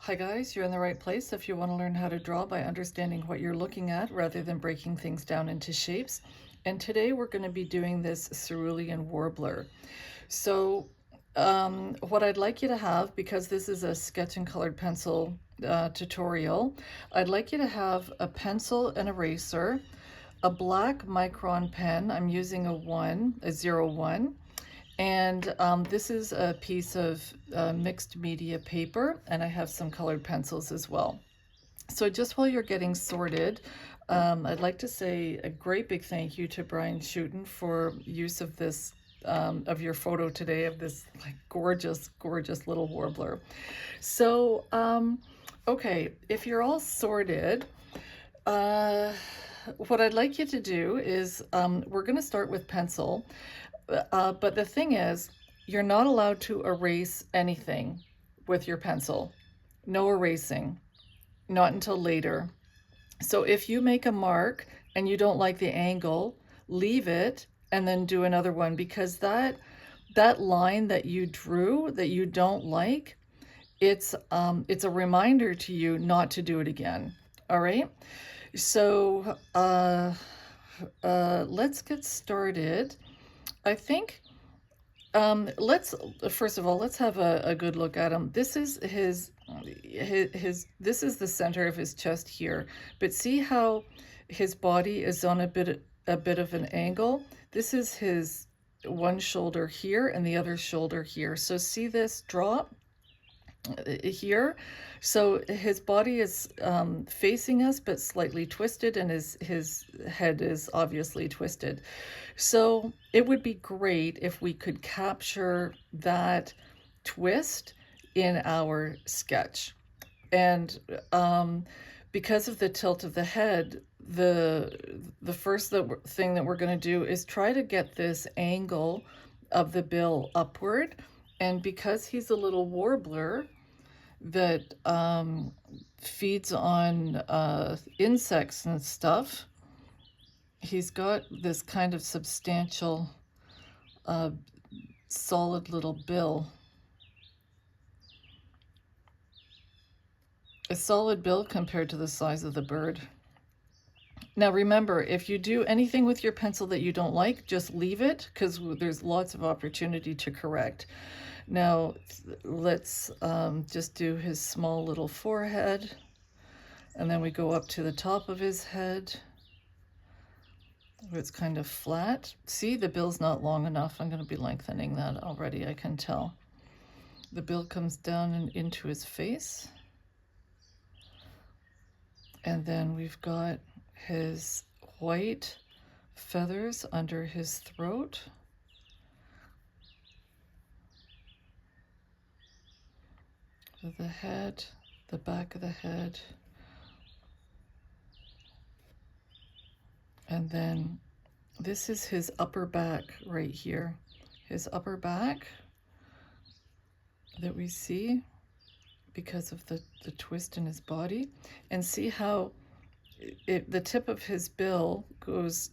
Hi guys, you're in the right place if you want to learn how to draw by understanding what you're looking at rather than breaking things down into shapes. And today we're going to be doing this Cerulean Warbler. So what I'd like you to have, because this is a sketch and colored pencil tutorial, I'd like you to have a pencil and eraser, a black micron pen. I'm using a 01, and this is a piece of mixed media paper, and I have some colored pencils as well. So just while you're getting sorted, I'd like to say a great big thank you to Brian Shooten for use of this, of your photo today of this like gorgeous, gorgeous little warbler. So, okay, if you're all sorted, what I'd like you to do is we're going to start with pencil. But the thing is, you're not allowed to erase anything with your pencil. No erasing, not until later. So if you make a mark and you don't like the angle, leave it and then do another one, because that line that you drew that you don't like, it's a reminder to you not to do it again. All right. So let's get started. I think let's first of all, let's have a good look at him. This is this is the center of his chest here, but see how his body is on a bit of an angle. This is his one shoulder here and the other shoulder here. So see this drop here? So his body is facing us but slightly twisted, and his head is obviously twisted. So it would be great if we could capture that twist in our sketch. And because of the tilt of the head, the first thing that we're going to do is try to get this angle of the bill upward. And because he's a little warbler that feeds on insects and stuff, he's got this kind of substantial, solid little bill. A solid bill compared to the size of the bird. Now remember, if you do anything with your pencil that you don't like, just leave it, because there's lots of opportunity to correct. Now let's just do his small little forehead, and then we go up to the top of his head where it's kind of flat. See, the bill's not long enough. I'm going to be lengthening that already, I can tell. The bill comes down and into his face. And then we've got his white feathers under his throat. The head, the back of the head. And then this is his upper back right here. His upper back that we see because of the twist in his body. And see how the tip of his bill goes,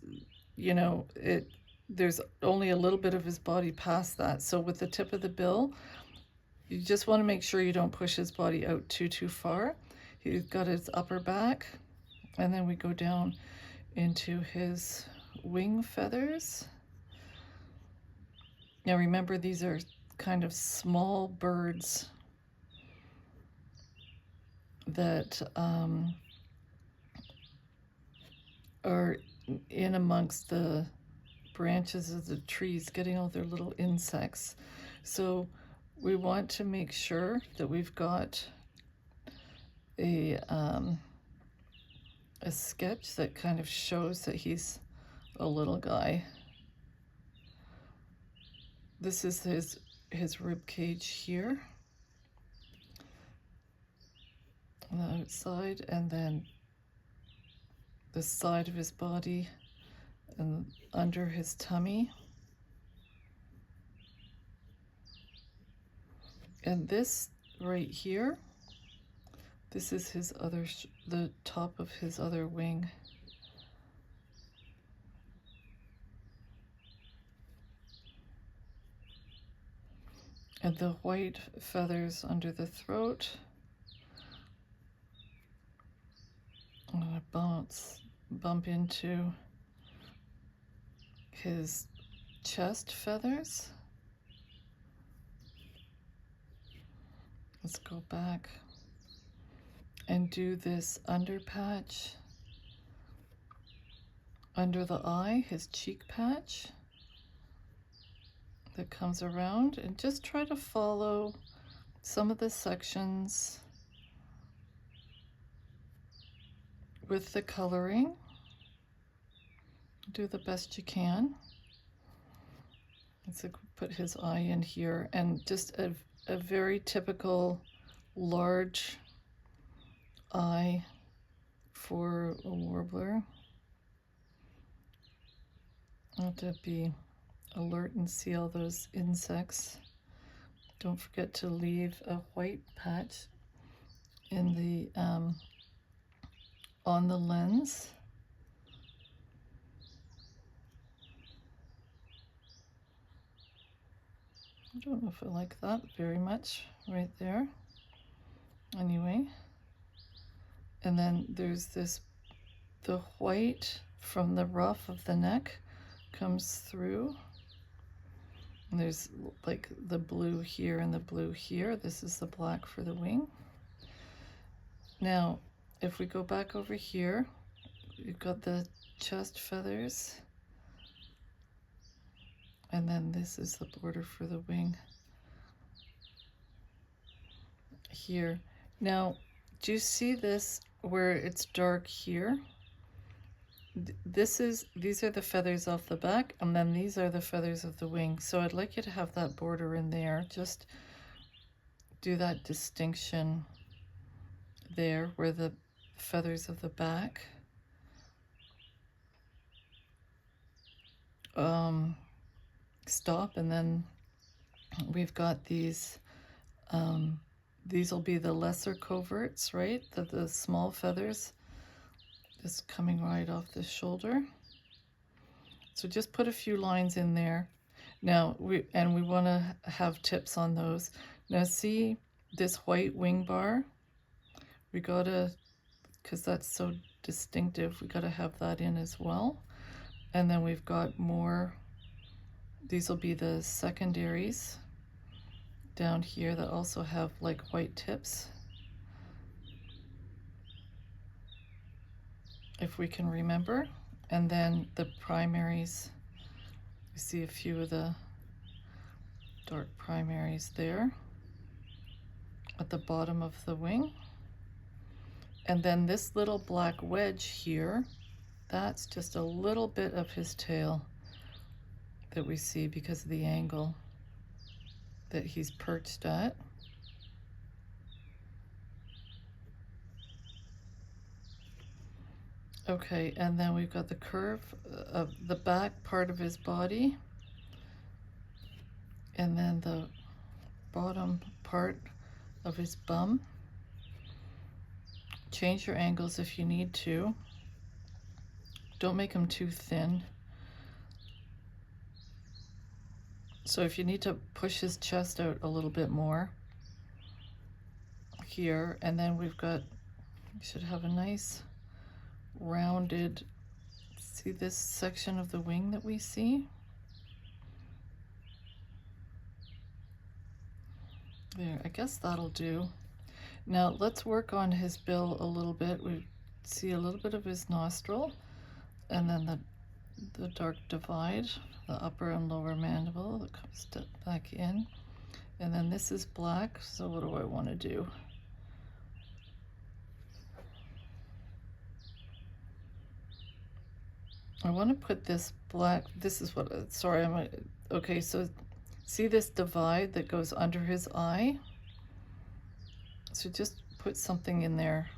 you know, there's only a little bit of his body past that. So with the tip of the bill, you just want to make sure you don't push his body out too far. He's got his upper back, and then we go down into his wing feathers. Now remember, these are kind of small birds that are in amongst the branches of the trees getting all their little insects. So we want to make sure that we've got a sketch that kind of shows that he's a little guy. This is his rib cage here on the outside, and then the side of his body and under his tummy. And this right here, this is his other, the top of his other wing. And the white feathers under the throat. I'm gonna bump into his chest feathers. Let's go back and do this under patch under the eye, his cheek patch that comes around, and just try to follow some of the sections with the coloring. Do the best you can. Let's put his eye in here, and just a very typical large eye for a warbler. I have to be alert and see all those insects. Don't forget to leave a white patch in the on the lens. I don't know if I like that very much right there. Anyway, and then there's the white from the ruff of the neck comes through. And there's like the blue here and the blue here. This is the black for the wing. Now, if we go back over here, we've got the chest feathers. And then this is the border for the wing here. Now, do you see this where it's dark here? These are the feathers off the back, and then these are the feathers of the wing. So I'd like you to have that border in there. Just do that distinction there where the feathers of the back stop, and then we've got these will be the lesser coverts, right? The small feathers just coming right off the shoulder. So just put a few lines in there. Now, we want to have tips on those. Now see this white wing bar? We gotta, because that's so distinctive, we gotta have that in as well. And then we've got more, these will be the secondaries down here that also have like white tips, if we can remember. And then the primaries, you see a few of the dark primaries there at the bottom of the wing. And then this little black wedge here, that's just a little bit of his tail that we see because of the angle that he's perched at. Okay, and then we've got the curve of the back part of his body, and then the bottom part of his bum. Change your angles if you need to. Don't make them too thin. So if you need to push his chest out a little bit more here, and then we've got, you should have a nice rounded, see this section of the wing that we see? There, I guess that'll do. Now let's work on his bill a little bit. We see a little bit of his nostril, and then the dark divide, the upper and lower mandible that comes back in. And then this is black, so what do I want to do? I want to put this black, this is what, sorry, okay, so see this divide that goes under his eye? So just put something in there.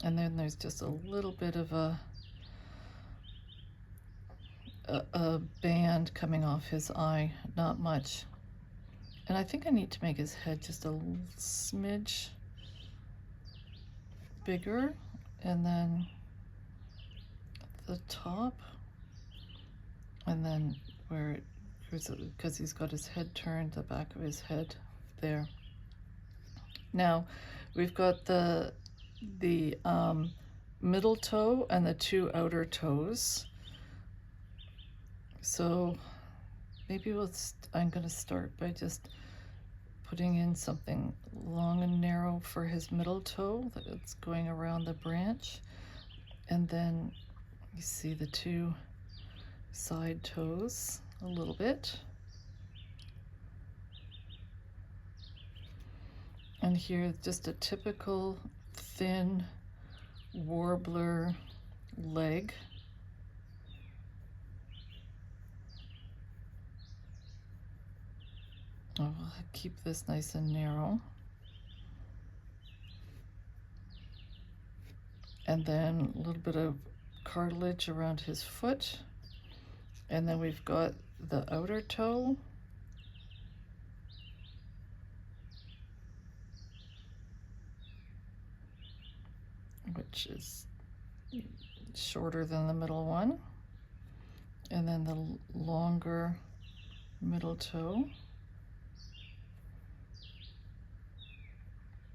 And then there's just a little bit of a band coming off his eye, not much. And I think I need to make his head just a smidge bigger, and then the top, and then where it, because he's got his head turned, the back of his head there. Now we've got the middle toe and the 2 outer toes. So maybe I'm going to start by just putting in something long and narrow for his middle toe that's going around the branch. And then you see the 2 side toes a little bit. And here, just a typical thin warbler leg. I'll keep this nice and narrow. And then a little bit of cartilage around his foot. And then we've got the outer toe. Which is shorter than the middle one. And then the longer middle toe.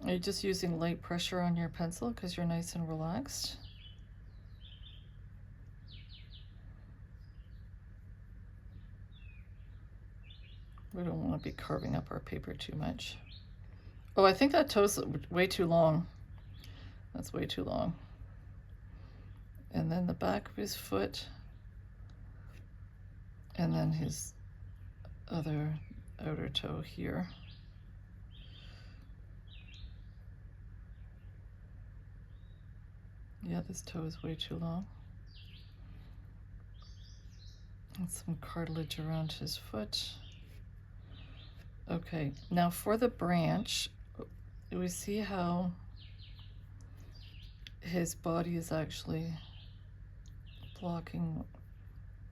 Are you just using light pressure on your pencil because you're nice and relaxed? We don't want to be carving up our paper too much. Oh, I think that toe's way too long. That's way too long. And then the back of his foot. And then his other outer toe here. Yeah, this toe is way too long. And some cartilage around his foot. Okay, now for the branch, we see how his body is actually blocking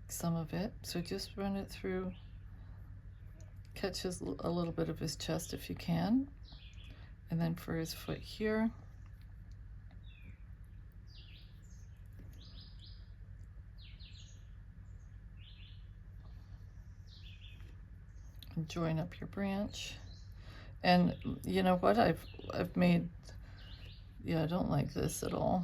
some of it. So just run it through, catch a little bit of his chest if you can. And then for his foot here. And join up your branch. And you know what, I've made, yeah, I don't like this at all.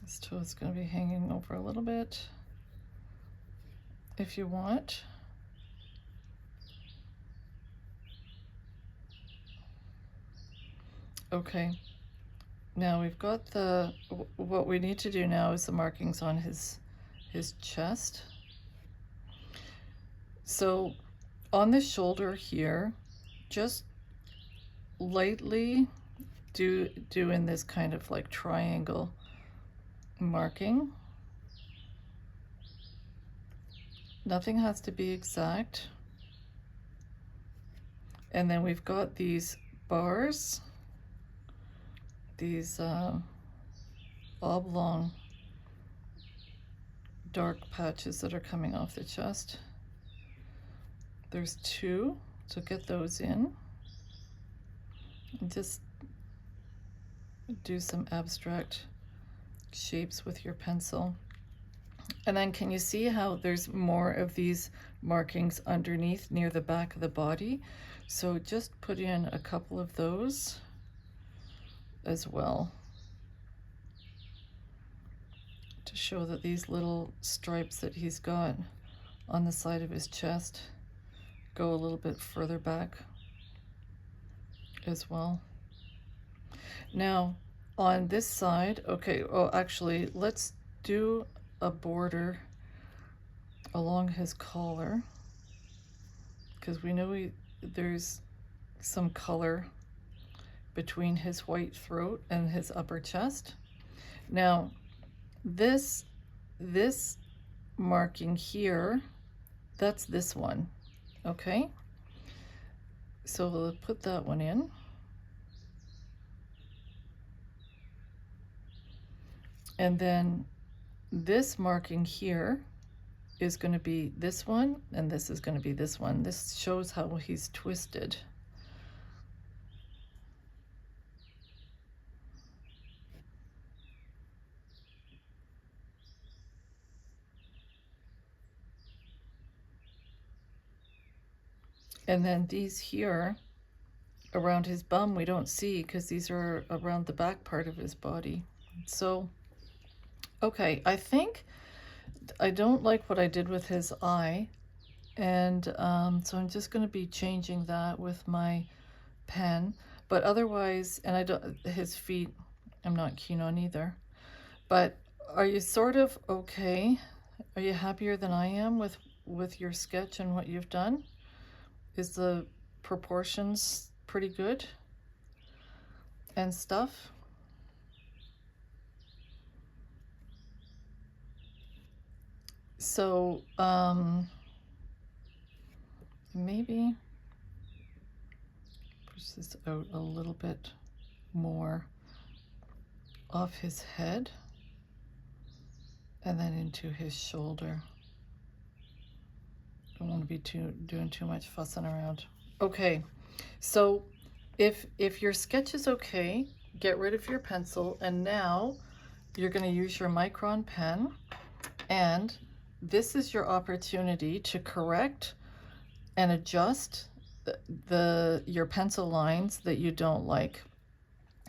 This toe is going to be hanging over a little bit if you want. Okay, now we've got what we need to do now is the markings on his chest. So on the shoulder here, just lightly do in this kind of like triangle marking. Nothing has to be exact. And then we've got these bars, these oblong dark patches that are coming off the chest. There's 2, so get those in. And just do some abstract shapes with your pencil. And then can you see how there's more of these markings underneath near the back of the body? So just put in a couple of those as well to show that these little stripes that he's got on the side of his chest go a little bit further back as well. Now on this side, okay, oh actually let's do a border along his collar because we know there's some color between his white throat and his upper chest. Now this marking here, that's this one, okay? So we'll put that one in. And then this marking here is going to be this one, and this is going to be this one. This shows how he's twisted. And then these here around his bum we don't see because these are around the back part of his body. So, okay, I think I don't like what I did with his eye, and so I'm just going to be changing that with my pen. But otherwise, and I don't, his feet, I'm not keen on either. But are you sort of okay? Are you happier than I am with your sketch and what you've done? Is the proportions pretty good and stuff? So maybe push this out a little bit more off his head and then into his shoulder. Don't want to be doing too much fussing around. Okay, so if your sketch is okay, get rid of your pencil, and now you're going to use your micron pen, and this is your opportunity to correct and adjust your pencil lines that you don't like.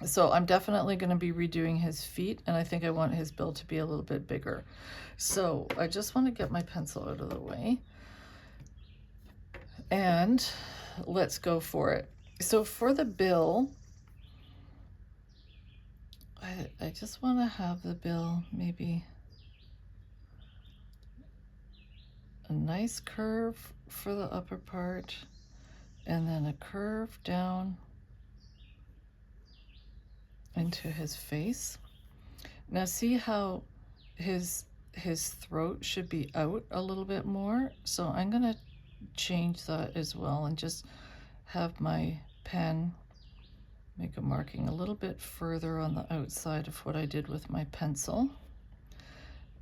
So I'm definitely going to be redoing his feet, and I think I want his bill to be a little bit bigger. So I just want to get my pencil out of the way, and let's go for it. So for the bill, I just want to have the bill maybe a nice curve for the upper part, and then a curve down into his face. Now see how his throat should be out a little bit more, so I'm going to change that as well and just have my pen make a marking a little bit further on the outside of what I did with my pencil.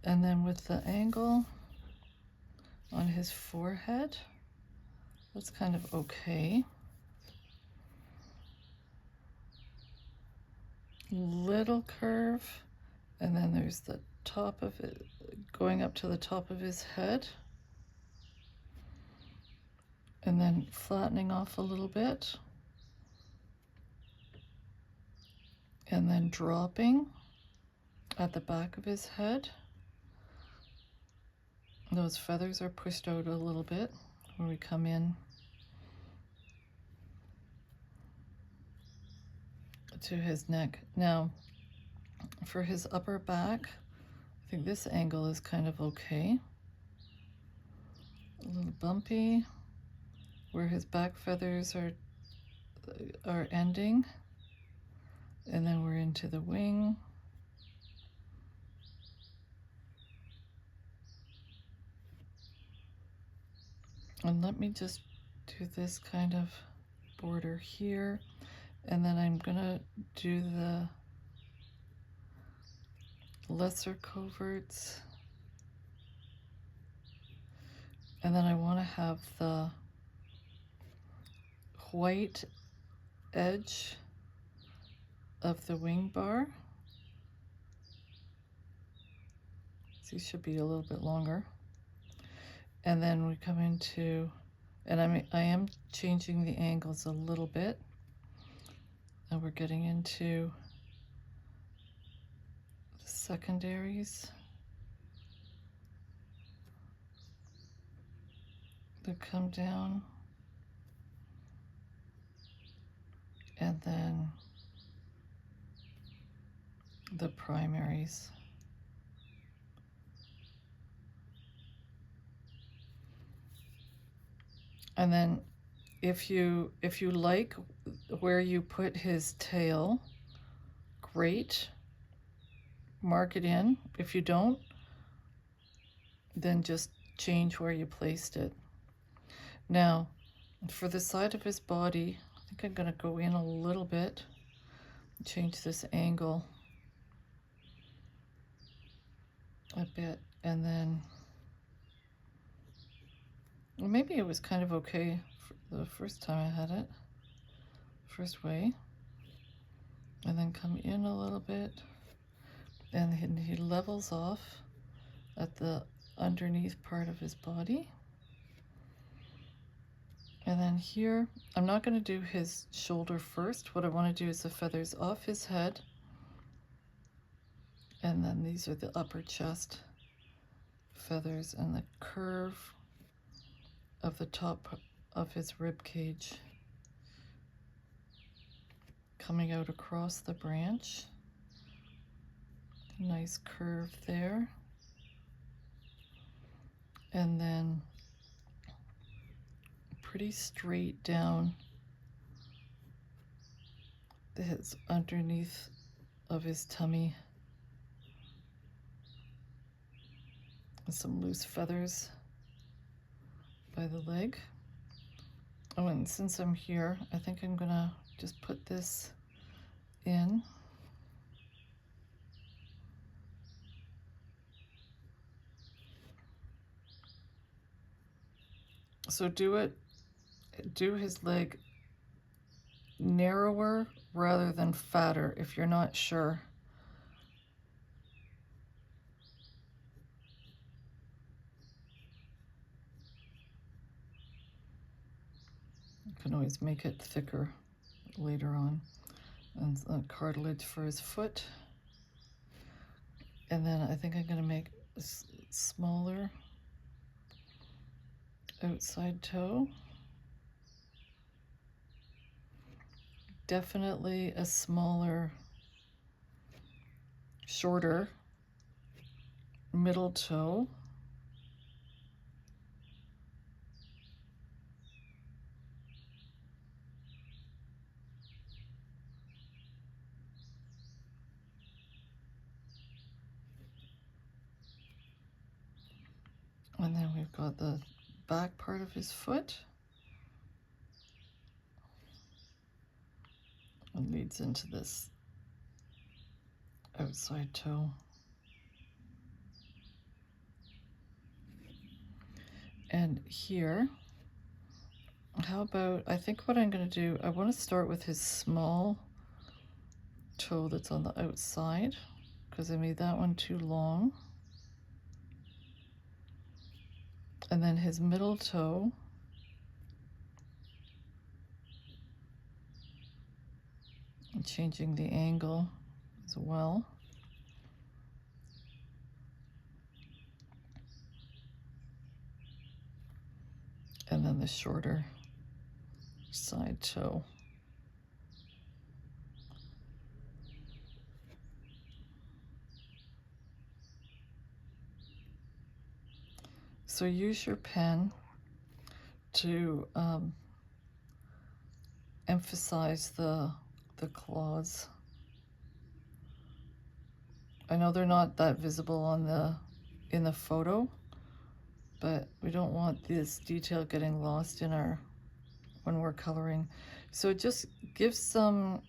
And then with the angle on his forehead, that's kind of okay. Little curve, and then there's the top of it going up to the top of his head, and then flattening off a little bit, and then dropping at the back of his head. Those feathers are pushed out a little bit where we come in to his neck. Now, for his upper back, I think this angle is kind of okay. A little bumpy where his back feathers are ending, and then we're into the wing. And let me just do this kind of border here, and then I'm gonna do the lesser coverts, and then I want to have the white edge of the wing bar. These should be a little bit longer. And then we come into, and I am changing the angles a little bit. And we're getting into the secondaries that come down. And then the primaries. And then if you like where you put his tail, great, mark it in. If you don't, then just change where you placed it. Now, for the side of his body, I think I'm going to go in a little bit, change this angle a bit, and then well, maybe it was kind of okay for the first time I had it, first way, and then come in a little bit, and he levels off at the underneath part of his body, And then here, I'm not going to do his shoulder first. What I want to do is the feathers off his head. And then these are the upper chest feathers and the curve of the top of his rib cage coming out across the branch. Nice curve there. And then pretty straight down his underneath of his tummy. And some loose feathers by the leg. Oh, and since I'm here, I think I'm gonna just put this in. So do his leg narrower rather than fatter if you're not sure. You can always make it thicker later on. And cartilage for his foot. And then I think I'm going to make a smaller outside toe. Definitely a smaller, shorter middle toe. And then we've got the back part of his foot. It leads into this outside toe. And here, how about, I think what I'm going to do, I want to start with his small toe that's on the outside, because I made that one too long. And then his middle toe. And changing the angle as well. And then the shorter side toe. So use your pen to emphasize the claws. I know they're not that visible on in the photo, but we don't want this detail getting lost in when we're coloring. So just give some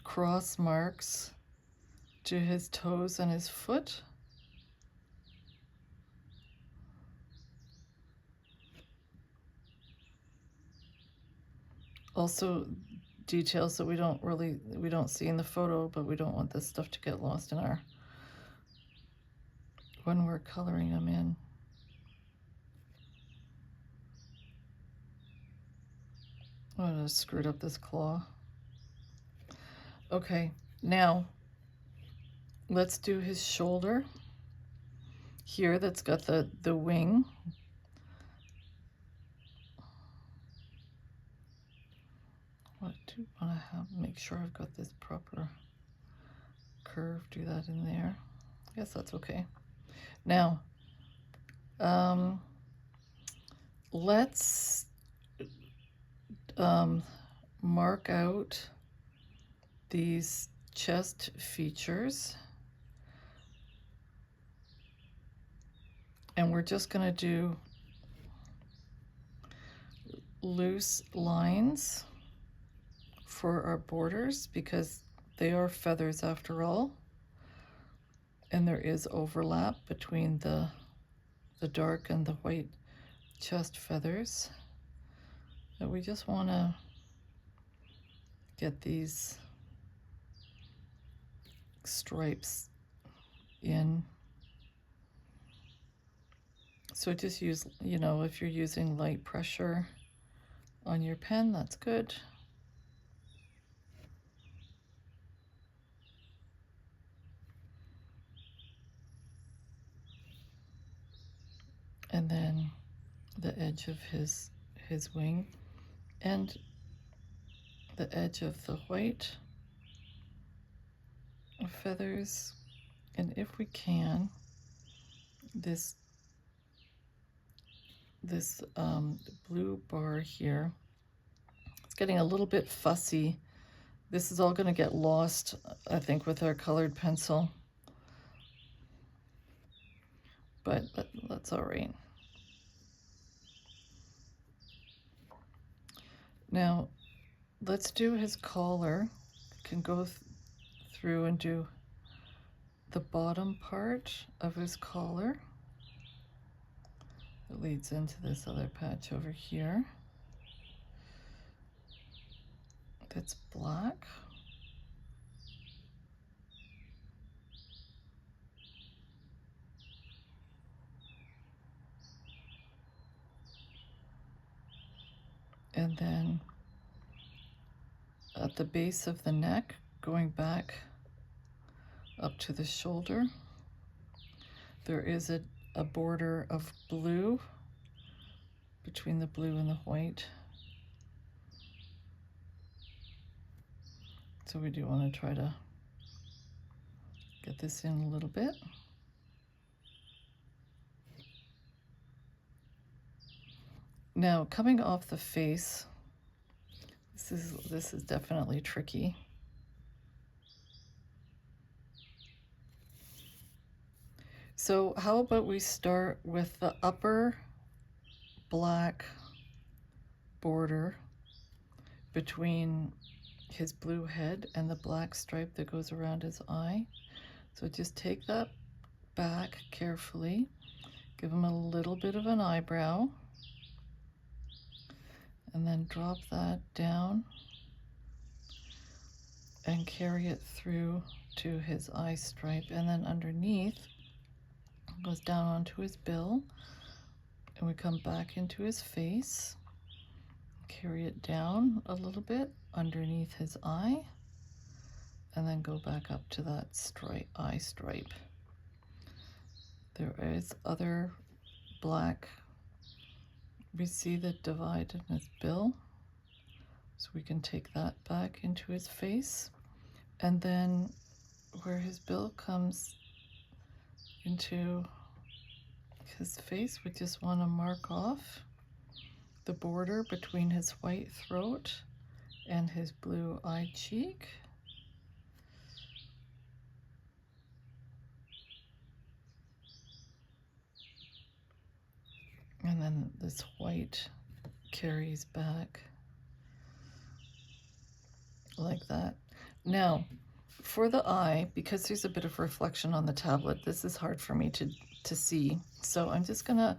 cross marks to his toes and his foot. Also details that we don't see in the photo, but we don't want this stuff to get lost in when we're coloring them in. Oh, I just screwed up this claw. Okay, now let's do his shoulder here. That's got the wing. What do I want to have? Make sure I've got this proper curve. Do that in there. I guess that's okay. Now, let's mark out these chest features. And we're just going to do loose lines for our borders because they are feathers after all. And there is overlap between the dark and the white chest feathers. But we just want to get these stripes in So just use, you know, if you're using light pressure on your pen, that's good. And then the edge of his wing and the edge of the white feathers. And if we can, this blue bar here, it's getting a little bit fussy. This is all going to get lost, I think, with our colored pencil, but that's all right. Now let's do his collar. Can go through and do the bottom part of his collar. It leads into this other patch over here that's black. And then at the base of the neck, going back up to the shoulder, there is a border of blue between the blue and the white. So we do want to try to get this in a little bit. Now coming off the face, this is definitely tricky. So how about we start with the upper black border between his blue head and the black stripe that goes around his eye. So just take that back carefully, give him a little bit of an eyebrow, and then drop that down and carry it through to his eye stripe. And then underneath goes down onto his bill, and we come back into his face, carry it down a little bit underneath his eye, and then go back up to that eye stripe. There is other black, we see the divide in his bill, so we can take that back into his face. And then where his bill comes into his face, we just want to mark off the border between his white throat and his blue eye cheek. And then this white carries back like that. Now, for the eye, because there's a bit of reflection on the tablet, this is hard for me to see. So I'm just gonna,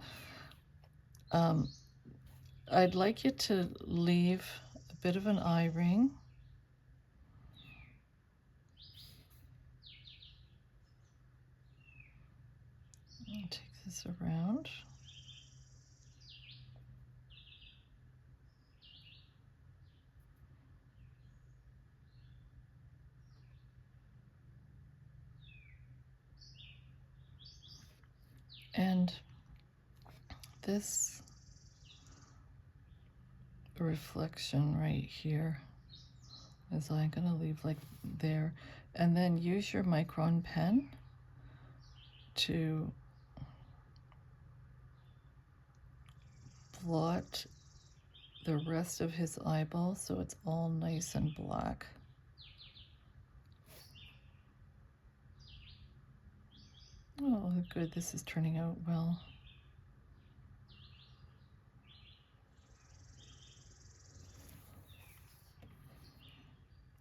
I'd like you to leave a bit of an eye ring. I'll take this around. And this reflection right here is I'm going to leave like there, and then use your micron pen to blot the rest of his eyeball so it's all nice and black. Oh, good, this is turning out well.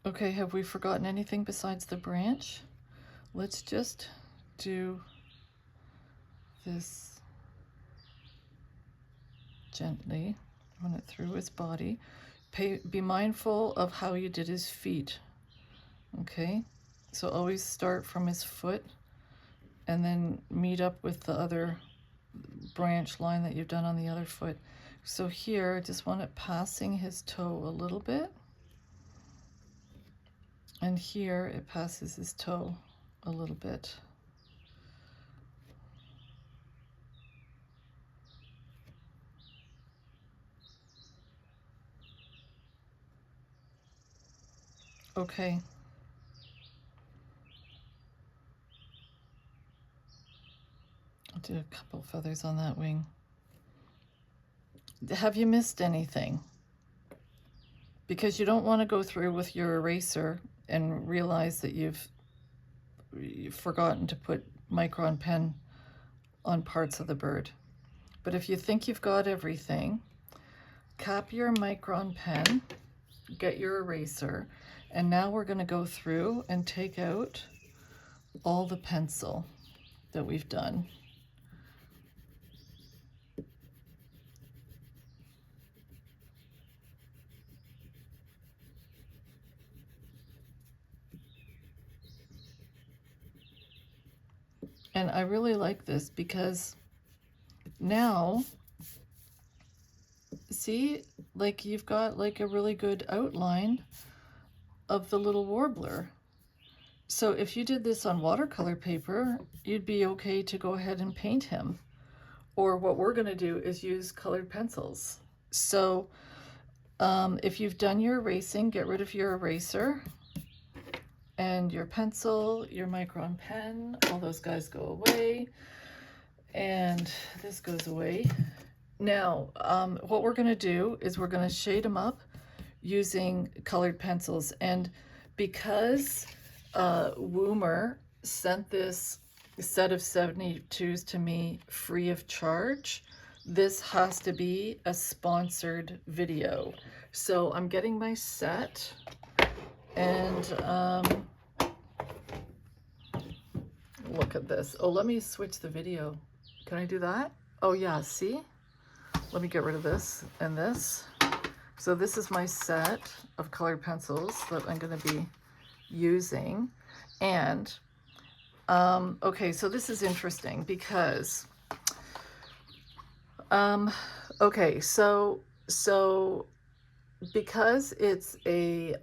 Okay, have we forgotten anything besides the branch? Let's just do this gently, run it through his body. Be mindful of how you did his feet, okay? So always start from his foot and then meet up with the other branch line that you've done on the other foot. So here, I just want it passing his toe a little bit. And here it passes his toe a little bit. Okay. I'll do a couple feathers on that wing. Have you missed anything? Because you don't want to go through with your eraser and realize that you've forgotten to put micron pen on parts of the bird. But if you think you've got everything, cap your micron pen, get your eraser, and now we're going to go through and take out all the pencil that we've done. And I really like this because now, see, like you've got like a really good outline of the little warbler. So if you did this on watercolor paper, you'd be okay to go ahead and paint him. Or what we're going to do is use colored pencils. So if you've done your erasing, get rid of your eraser and your pencil, your micron pen, all those guys go away. And this goes away. Now, what we're going to do is we're going to shade them up using colored pencils. And because Woomer sent this set of 72s to me free of charge, this has to be a sponsored video. So I'm getting my set, and look at this. Oh, let me switch the video. Can I do that? Oh yeah, see? Let me get rid of this and this. So this is my set of colored pencils that I'm going to be using. And okay, so this is interesting because okay, so because it's a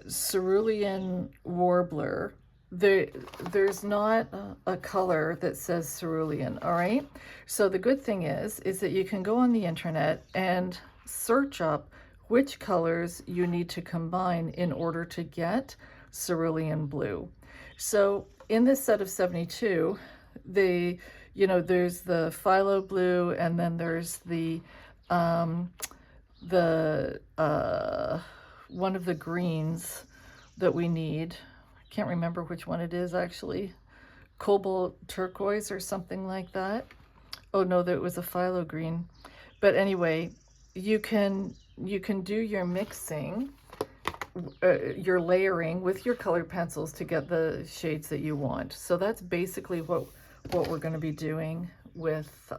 Cerulean Warbler, there's not a color that says cerulean, all right? So the good thing is that you can go on the internet and search up which colors you need to combine in order to get cerulean blue. So in this set of 72, there's the phthalo blue, and then there's the one of the greens that we need. I can't remember which one it is actually. Cobalt turquoise or something like that. Oh no, that was a phthalo green. But anyway, you can do your mixing, your layering with your colored pencils to get the shades that you want. So that's basically what we're going to be doing with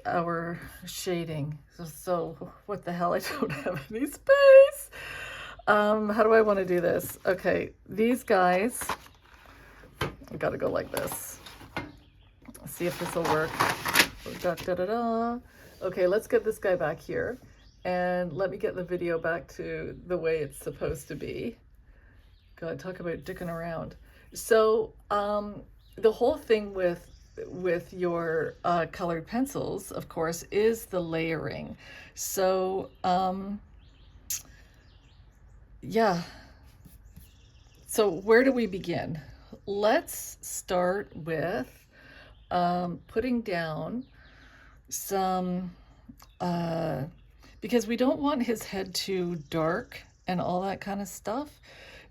our shading. So what the hell, I don't have any space. How do I want to do this? Okay, these guys, I gotta go like this. See if this will work. Da, da, da, da. Okay, let's get this guy back here, and let me get the video back to the way it's supposed to be. God, talk about dicking around. So the whole thing with your colored pencils, of course, is the layering. So yeah, so where do we begin? Let's start with putting down some, because we don't want his head too dark and all that kind of stuff.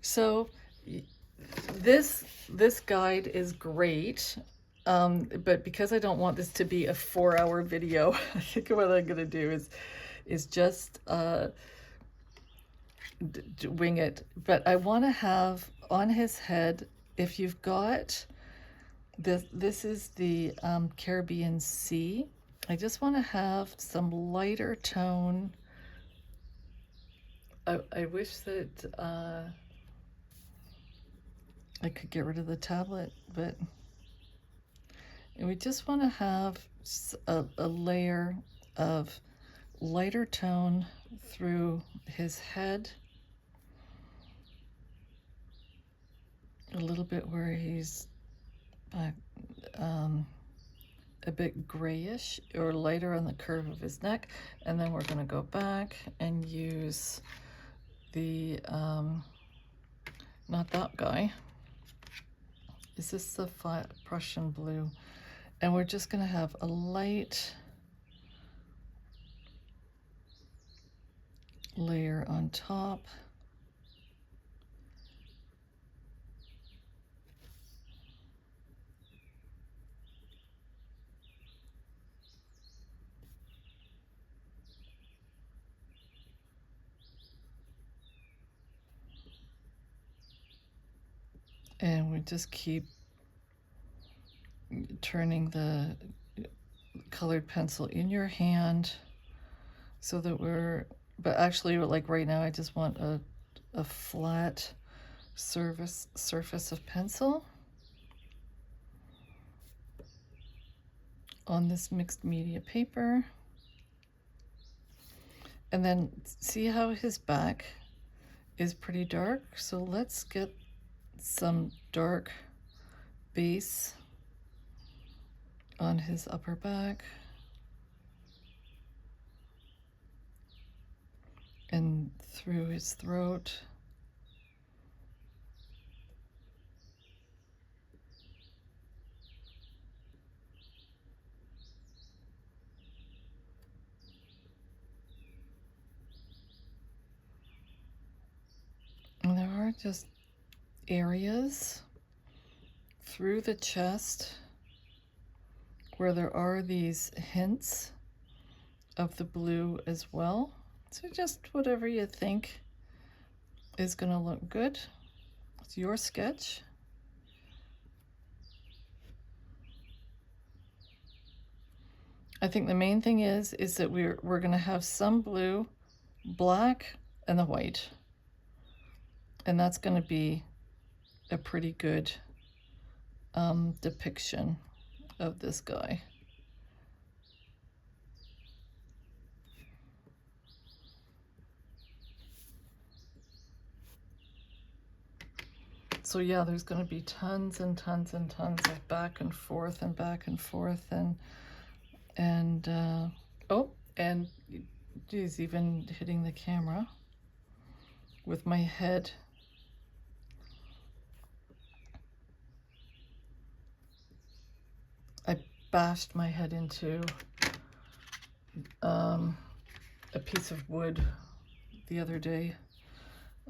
So this guide is great, but because I don't want this to be a 4-hour video, I think what I'm gonna do is just wing it. But I want to have on his head, if you've got this is the Caribbean Sea. I just want to have some lighter tone. I wish that I could get rid of the tablet, but we just want to have a layer of lighter tone through his head, a little bit where he's a bit grayish or lighter on the curve of his neck, and then we're going to go back and use the not that guy. Is this the Prussian blue? And we're just going to have a light layer on top. And we just keep turning the colored pencil in your hand so that but actually, like right now, I just want a flat surface of pencil on this mixed media paper. And then see how his back is pretty dark? So let's get some dark base on his upper back and through his throat. And there are just areas through the chest where there are these hints of the blue as well. So just whatever you think is going to look good. It's your sketch. I think the main thing is that we're going to have some blue, black, and the white. And that's going to be a pretty good depiction of this guy. So yeah, there's going to be tons and tons and tons of back and forth and back and forth and oh, and geez, even hitting the camera with my head. I bashed my head into a piece of wood the other day,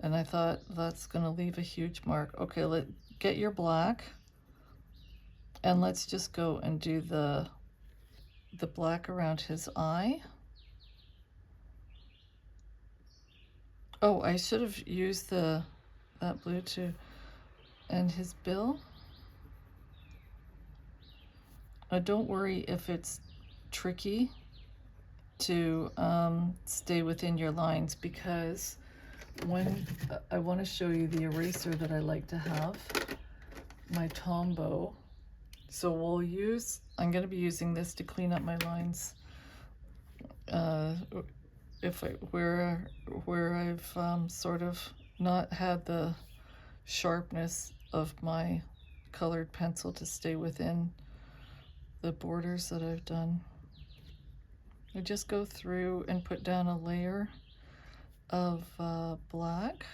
and I thought that's going to leave a huge mark. Okay, get your black, and let's just go and do the black around his eye. Oh, I should have used that blue too. And his bill. Don't worry if it's tricky to stay within your lines, because when I want to show you the eraser that I like to have, my Tombow. So I'm going to be using this to clean up my lines. Where I've sort of not had the sharpness of my colored pencil to stay within the borders that I've done. I just go through and put down a layer of black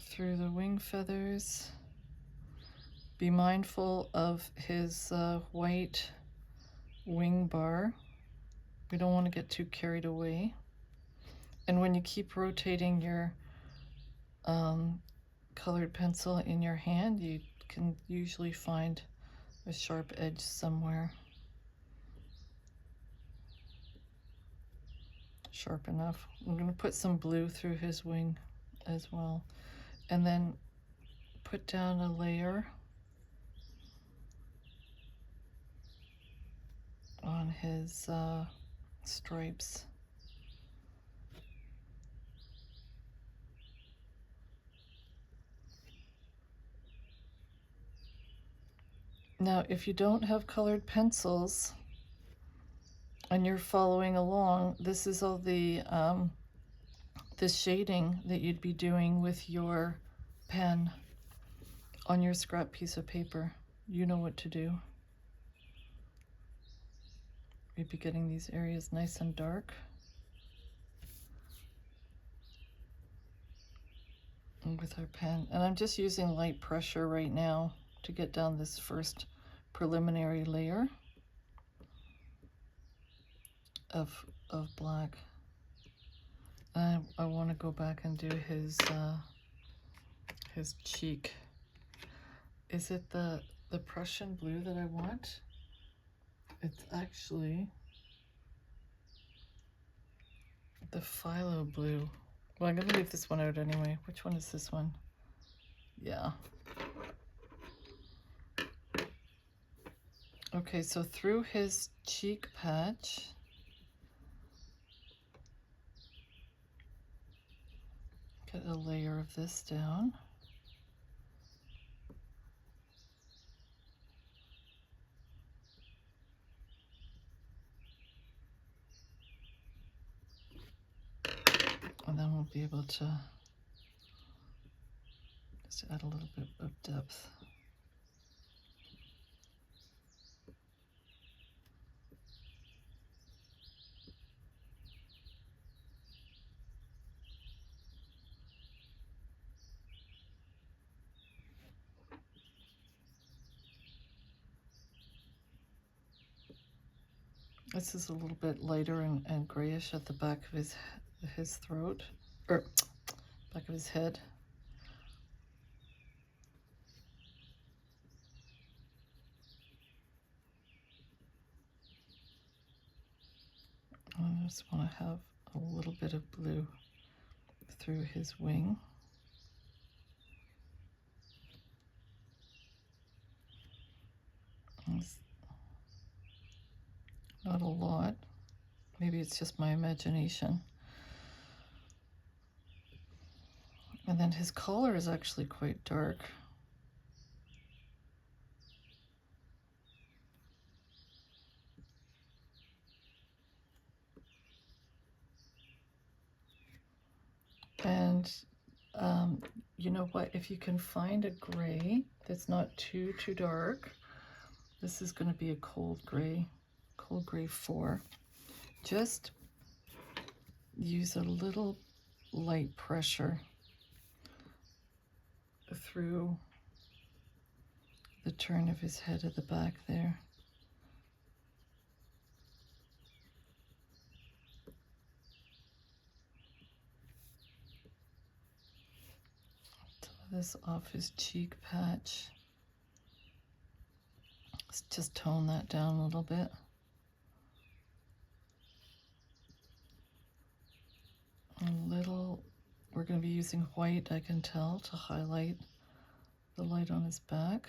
through the wing feathers. Be mindful of his white wing bar. We don't want to get too carried away. And when you keep rotating your colored pencil in your hand, you can usually find a sharp edge somewhere. Sharp enough. I'm going to put some blue through his wing as well. And then put down a layer on his stripes. Now, if you don't have colored pencils and you're following along, this is all the shading that you'd be doing with your pen on your scrap piece of paper. You know what to do. We'd be getting these areas nice and dark. And with our pen. And I'm just using light pressure right now to get down this first preliminary layer of black. I want to go back and do his cheek. Is it the Prussian blue that I want? It's actually the phthalo blue. Well, I'm going to leave this one out anyway. Which one is this one? Yeah. Okay, so through his cheek patch, get a layer of this down. And then we'll be able to just add a little bit of depth. This is a little bit lighter and grayish at the back of his throat, or back of his head. I just want to have a little bit of blue through his wing. It's not a lot. Maybe it's just my imagination. And then his collar is actually quite dark. And you know what? If you can find a gray that's not too dark, this is going to be a cold gray 4. Just use a little light pressure through the turn of his head at the back there. This off his cheek patch. Let's just tone that down a little bit. We're going to be using white, I can tell, to highlight the light on his back.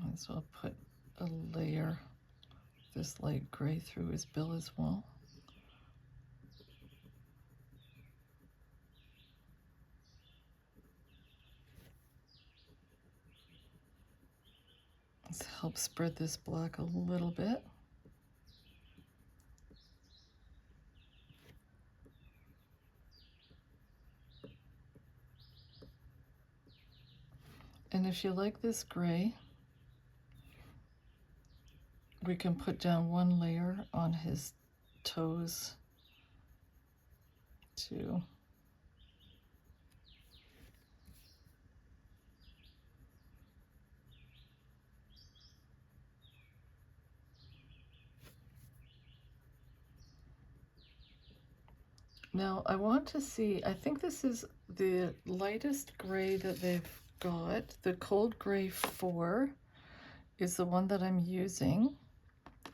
And so I'll put a layer of this light gray through his bill as well. Let's help spread this black a little bit. And if you like this gray, we can put down one layer on his toes too. Now I want to see, I think this is the lightest gray that they've got. The cold gray 4 is the one that I'm using,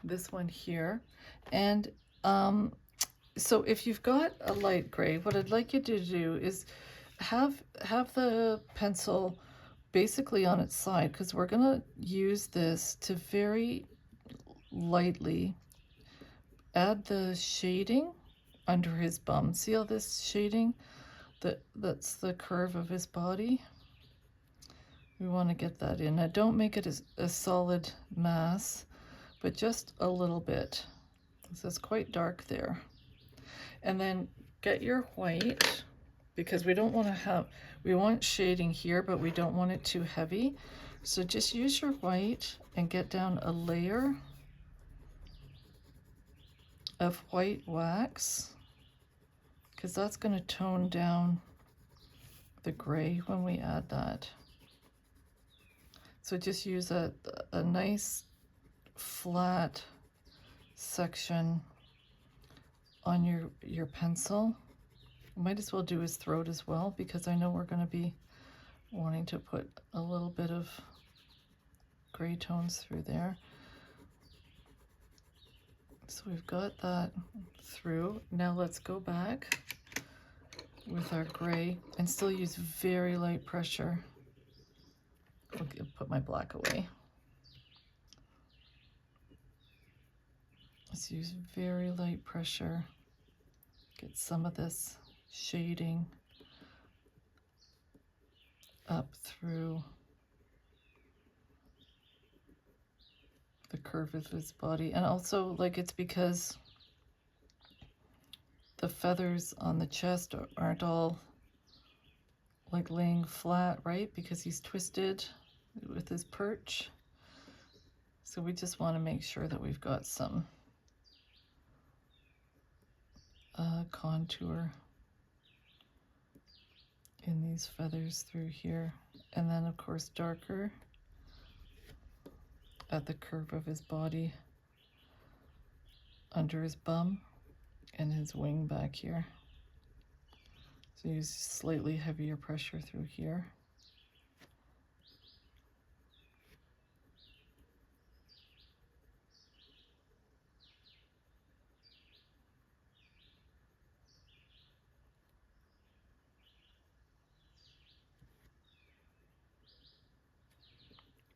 this one here. And so if you've got a light gray, what I'd like you to do is have the pencil basically on its side, because we're going to use this to very lightly. Add the shading under his bum. See all this shading? That's the curve of his body. We want to get that in. Now don't make it a solid mass, but just a little bit. So it's quite dark there. And then get your white, because we don't want to have, we want shading here, but we don't want it too heavy. So just use your white and get down a layer of white wax, because that's going to tone down the gray when we add that. So just use a nice flat section on your pencil. Might as well do his throat as well, because I know we're going to be wanting to put a little bit of gray tones through there. So we've got that through. Now let's go back with our gray and still use very light pressure. I'll put my black away. Let's use very light pressure. Get some of this shading up through the curve of his body. And also, like, it's because the feathers on the chest aren't all like laying flat, right? Because he's twisted with his perch. So we just want to make sure that we've got some contour in these feathers through here. And then of course darker at the curve of his body, under his bum and his wing back here. So use slightly heavier pressure through here.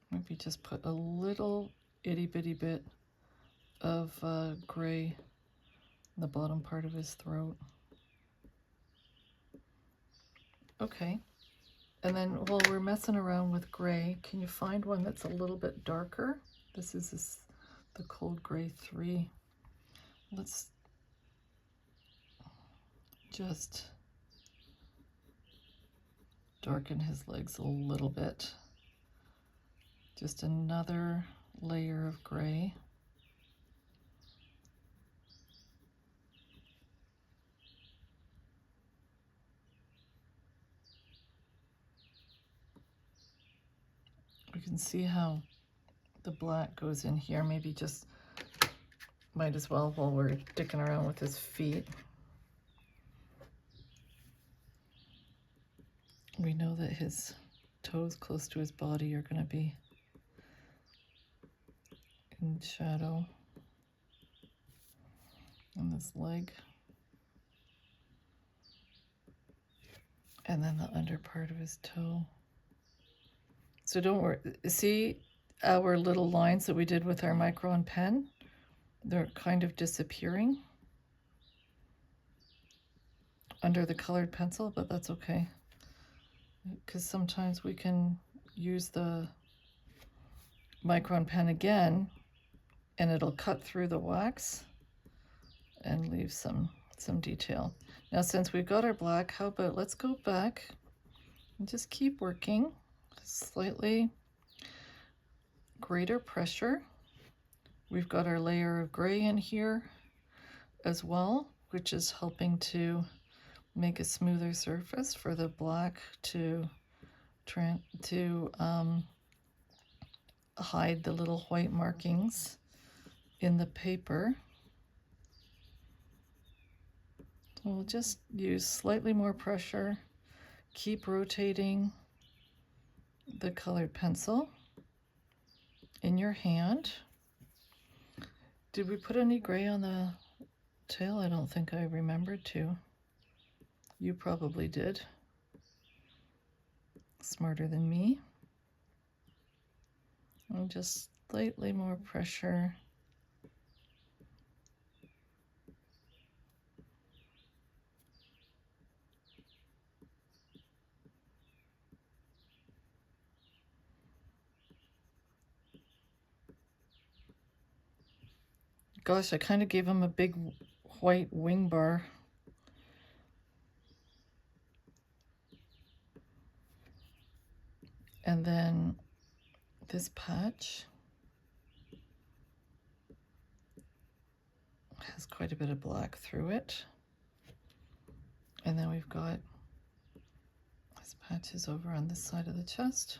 Maybe just put a little itty bitty bit of gray in the bottom part of his throat. Okay, and then while we're messing around with gray, can you find one that's a little bit darker? This is the Cold Gray 3. Let's just darken his legs a little bit. Just another layer of gray. You can see how the black goes in here. Maybe just might as well while we're dicking around with his feet. We know that his toes close to his body are going to be in shadow. And this leg. And then the under part of his toe. So don't worry. See our little lines that we did with our Micron pen? They're kind of disappearing under the colored pencil, but that's okay. Because sometimes we can use the Micron pen again and it'll cut through the wax and leave some detail. Now since we've got our black, how about let's go back and just keep working. Slightly greater pressure. We've got our layer of gray in here as well, which is helping to make a smoother surface for the black to hide the little white markings in the paper. We'll just use slightly more pressure, keep rotating the colored pencil in your hand. Did we put any gray on the tail? I don't think I remembered to. You probably did. Smarter than me. And just slightly more pressure Gosh, I kind of gave him a big white wing bar. And then this patch has quite a bit of black through it. And then we've got this patches over on this side of the chest.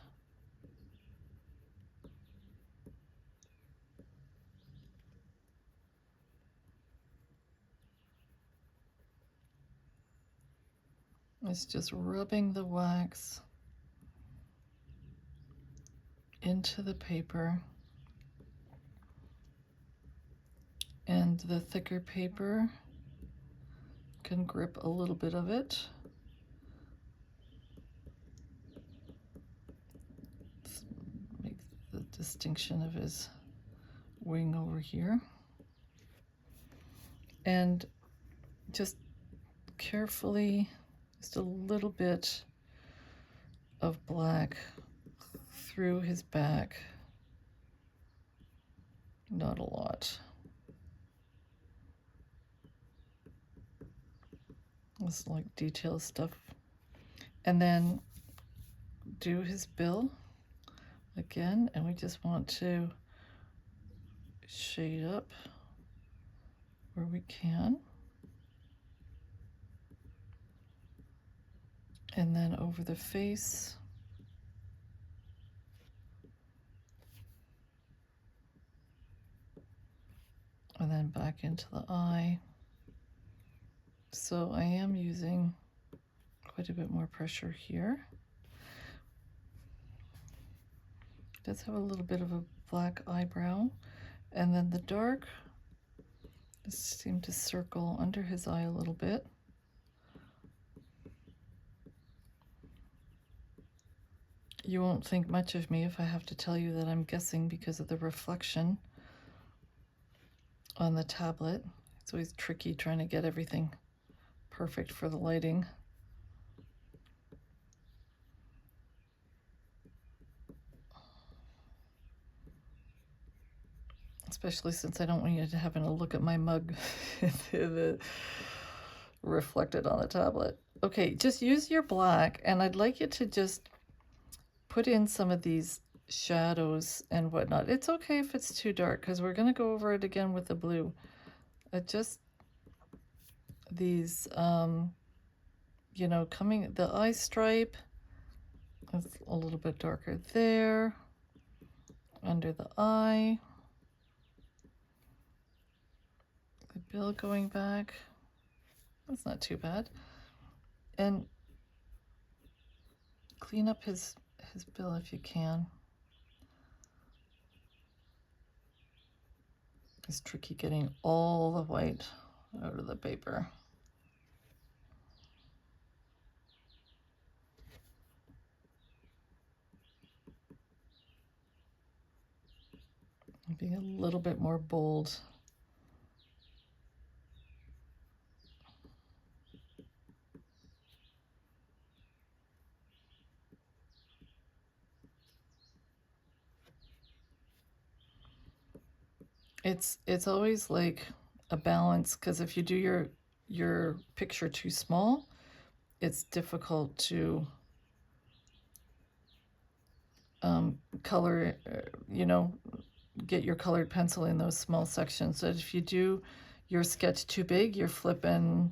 It's just rubbing the wax into the paper, and the thicker paper can grip a little bit of it. Let's make the distinction of his wing over here, and just carefully, just a little bit of black through his back, not a lot. This is like detail stuff. And then do his bill again, and we just want to shade up where we can. And then over the face. And then back into the eye. So I am using quite a bit more pressure here. It does have a little bit of a black eyebrow. And then the dark just seemed to circle under his eye a little bit. You won't think much of me if I have to tell you that I'm guessing because of the reflection on the tablet. It's always tricky trying to get everything perfect for the lighting. Especially since I don't want you to having a look at my mug reflected on the tablet. Okay, just use your black, and I'd like you to just put in some of these shadows and whatnot. It's okay if it's too dark, because we're going to go over it again with the blue. Just these, you know, the eye stripe, it's a little bit darker there, under the eye, the bill going back, that's not too bad, and clean up his bill if you can. It's tricky getting all the white out of the paper. Being a little bit more bold. It's always like a balance, because if you do your picture too small, it's difficult to color, you know, get your colored pencil in those small sections. So if you do your sketch too big, you're flipping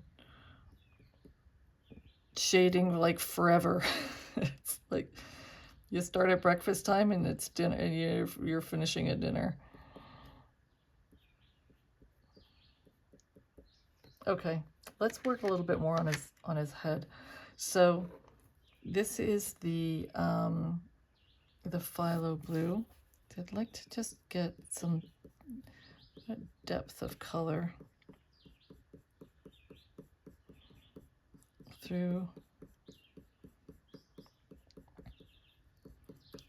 shading like forever. It's like you start at breakfast time and it's dinner, and you're finishing at dinner. Okay, let's work a little bit more on his head. So this is the phthalo blue. I'd like to just get some depth of color through.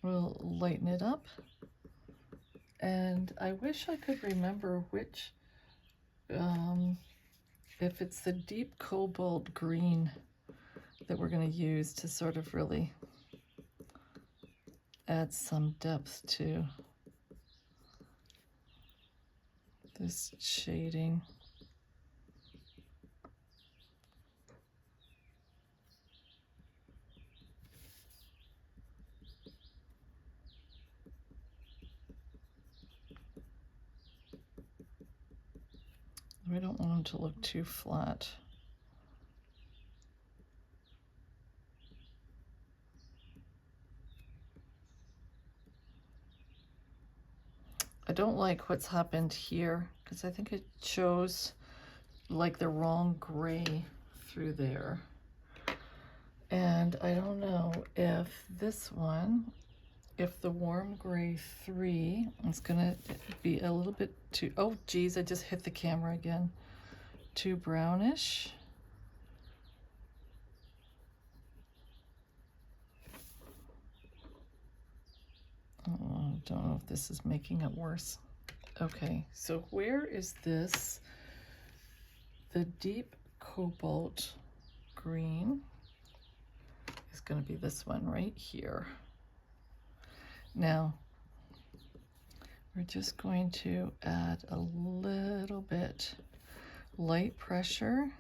We'll lighten it up. And I wish I could remember which, if it's the deep cobalt green that we're going to use to sort of really add some depth to this shading. We don't want them to look too flat. I don't like what's happened here because I think it shows like the wrong gray through there. And I don't know if this one, if the warm gray 3 is gonna be a little bit too, oh geez, I just hit the camera again, too brownish. Oh, I don't know if this is making it worse. Okay, so where is this? The deep cobalt green is going to be this one right here. Now, we're just going to add a little bit light pressure.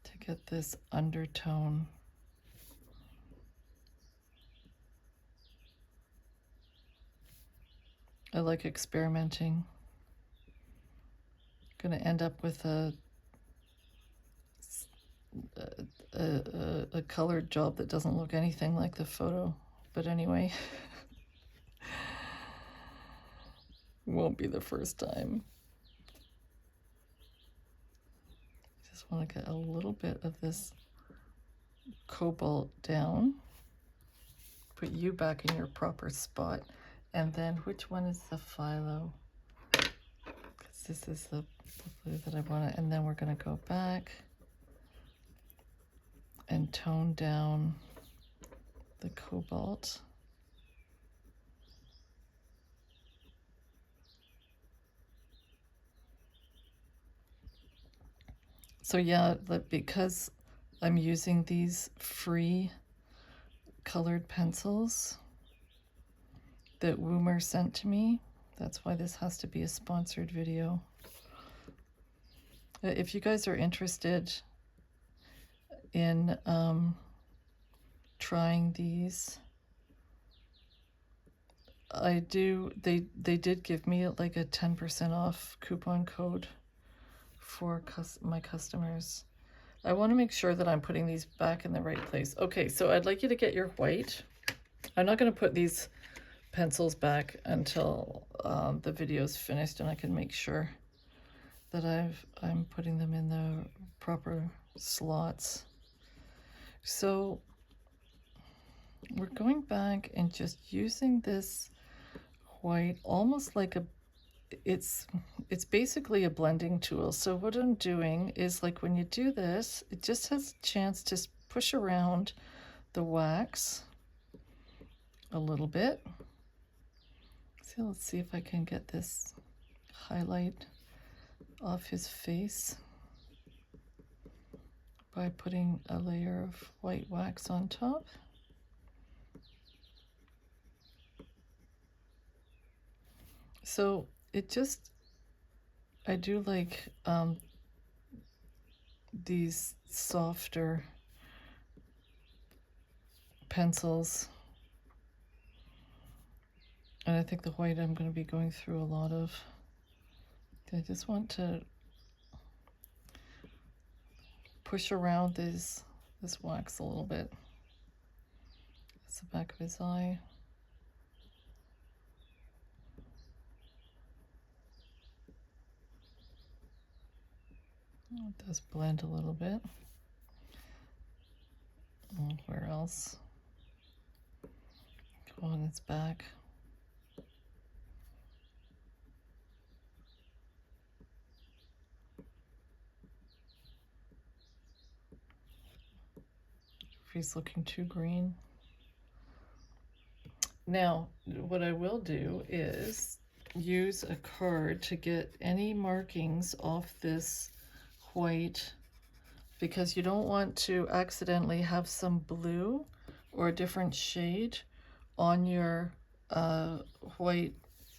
To get this undertone. I like experimenting. Going to end up with a colored job that doesn't look anything like the photo, but anyway, won't be the first time. Just want to get a little bit of this cobalt down, put you back in your proper spot, and then which one is the phthalo? Because this is the blue that I want to, and then we're going to go back and tone down the cobalt. So yeah, because I'm using these free colored pencils that Woomer sent to me, that's why this has to be a sponsored video. If you guys are interested in trying these, I do, they did give me like a 10% off coupon code for my customers. I want to make sure that I'm putting these back in the right place. Okay, so I'd like you to get your white. I'm not going to put these pencils back until the video's finished and I can make sure that I'm putting them in the proper slots. So we're going back and just using this white almost like a, it's basically a blending tool. So what I'm doing is, like, when you do this, it just has a chance to push around the wax a little bit. So let's see if I can get this highlight off his face by putting a layer of white wax on top. So it just, I do like these softer pencils. And I think the white I'm going to be going through a lot of. I just want to push around this wax a little bit. That's the back of his eye. Oh, it does blend a little bit. Oh, where else? Go on its back. If he's looking too green. Now, what I will do is use a card to get any markings off this white, because you don't want to accidentally have some blue or a different shade on your white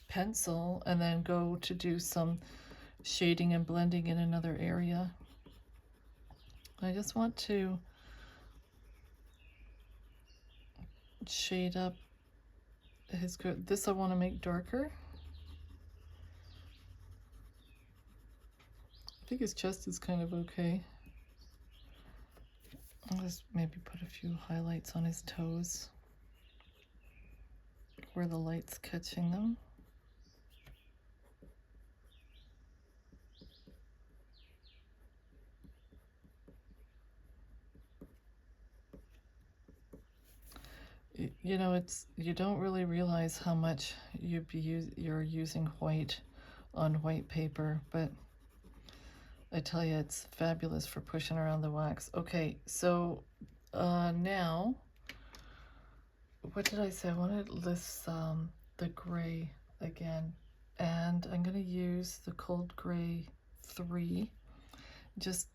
pencil, and then go to do some shading and blending in another area. I just want to shade up this I want to make darker. I think his chest is kind of okay. I'll just maybe put a few highlights on his toes where the light's catching them. You know, you don't really realize how much you're using white on white paper, but I tell you, it's fabulous for pushing around the wax. Okay, so now, what did I say? I wanted this the gray again, and I'm going to use the Cold Gray 3. Just,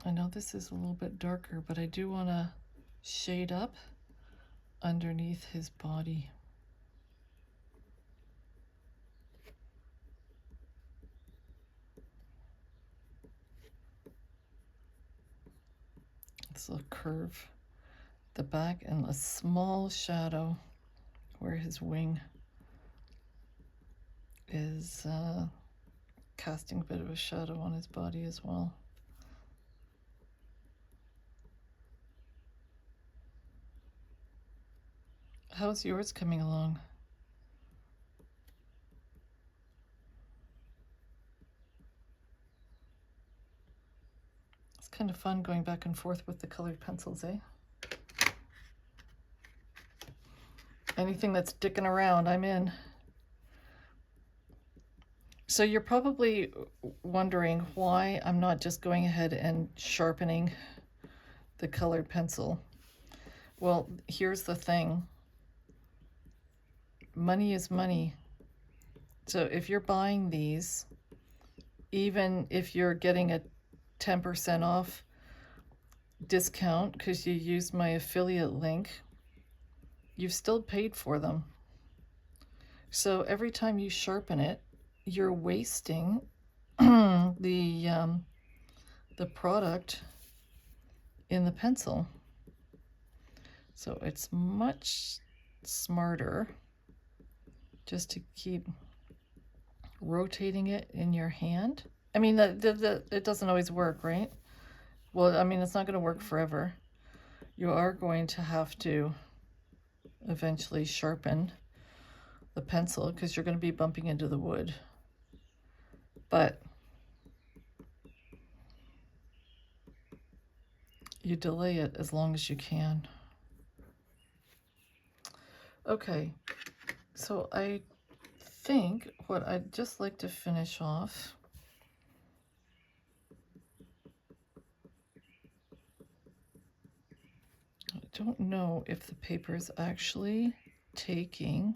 I know this is a little bit darker, but I do want to shade up underneath his body. It's a curve at the back and a small shadow where his wing is casting a bit of a shadow on his body as well. How's yours coming along? It's kind of fun going back and forth with the colored pencils, eh? Anything that's dicking around, I'm in. So you're probably wondering why I'm not just going ahead and sharpening the colored pencil. Well, here's the thing. Money is money. So if you're buying these, even if you're getting a 10% off discount because you used my affiliate link, you've still paid for them. So every time you sharpen it, you're wasting the product in the pencil. So it's much smarter just to keep rotating it in your hand. I mean, it doesn't always work, right? Well, I mean, it's not going to work forever. You are going to have to eventually sharpen the pencil because you're going to be bumping into the wood. But you delay it as long as you can. Okay, so I think what I'd just like to finish off I don't know if the paper is actually taking,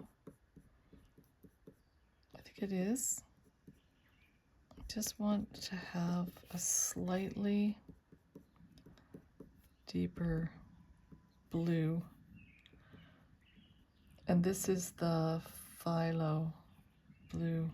I think it is. I just want to have a slightly deeper blue. And this is the phthalo blue.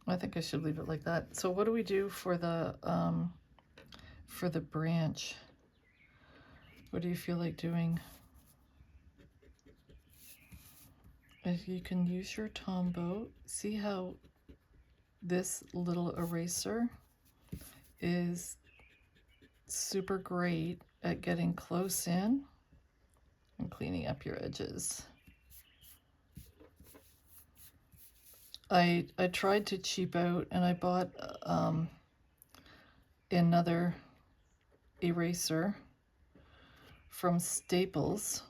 I think I should leave it like that. So what do we do for the branch? What do you feel like doing? If you can use your Tombow, see how this little eraser is super great at getting close in and cleaning up your edges. I tried to cheap out and I bought another eraser from Staples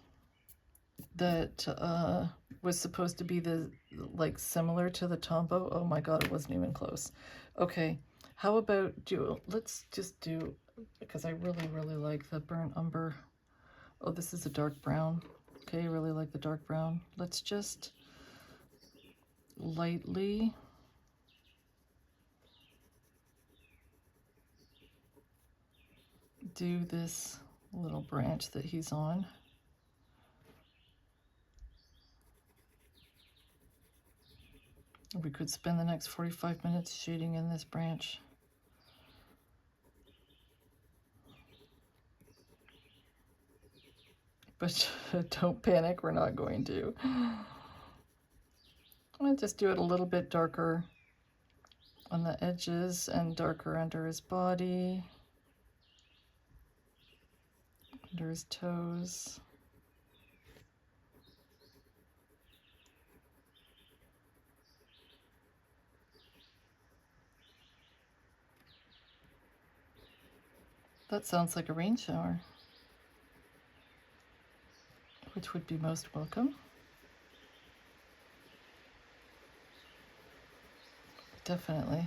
that was supposed to be similar to the Tombow. Oh my god, it wasn't even close. Okay, how about let's just do, because I really like the burnt umber. Oh, this is a dark brown. Okay, I really like the dark brown. Let's just lightly do this little branch that he's on. We could spend the next 45 minutes shading in this branch. But don't panic, we're not going to. I'll just do it a little bit darker on the edges and darker under his body, under his toes. That sounds like a rain shower, which would be most welcome. Definitely.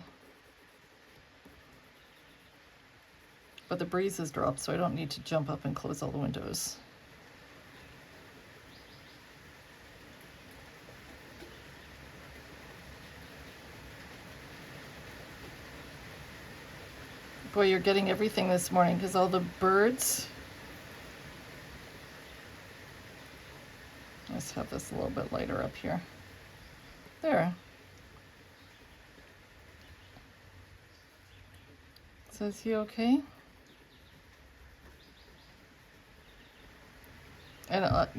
But the breeze has dropped, so I don't need to jump up and close all the windows. Boy, you're getting everything this morning because all the birds. Let's have this a little bit lighter up here. There. So is he okay? And,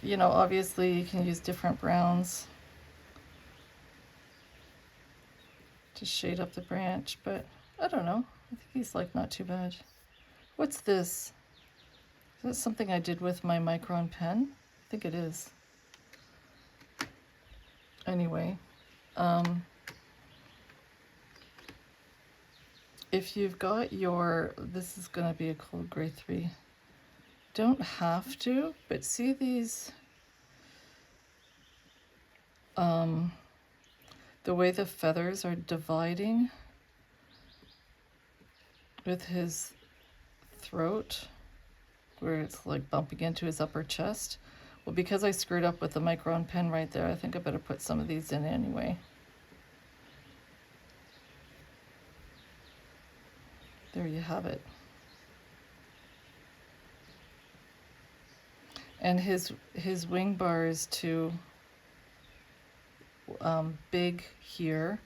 you know, obviously you can use different browns to shade up the branch, but I don't know. I think he's like not too bad. What's this? Is that something I did with my Micron pen? I think it is. Anyway, if you've got your, this is going to be a cold gray 3. Don't have to, but see these, the way the feathers are dividing with his throat, where it's like bumping into his upper chest. Well, because I screwed up with the Micron pen right there, I think I better put some of these in anyway. There you have it. And his wing bar is too big here.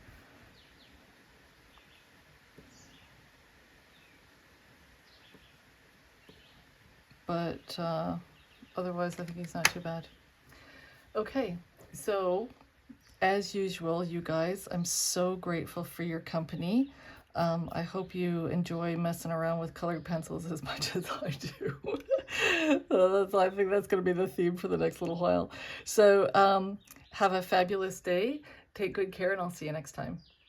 But otherwise, I think he's not too bad. Okay, so as usual, you guys, I'm so grateful for your company. I hope you enjoy messing around with colored pencils as much as I do. I think that's going to be the theme for the next little while. So have a fabulous day. Take good care, and I'll see you next time.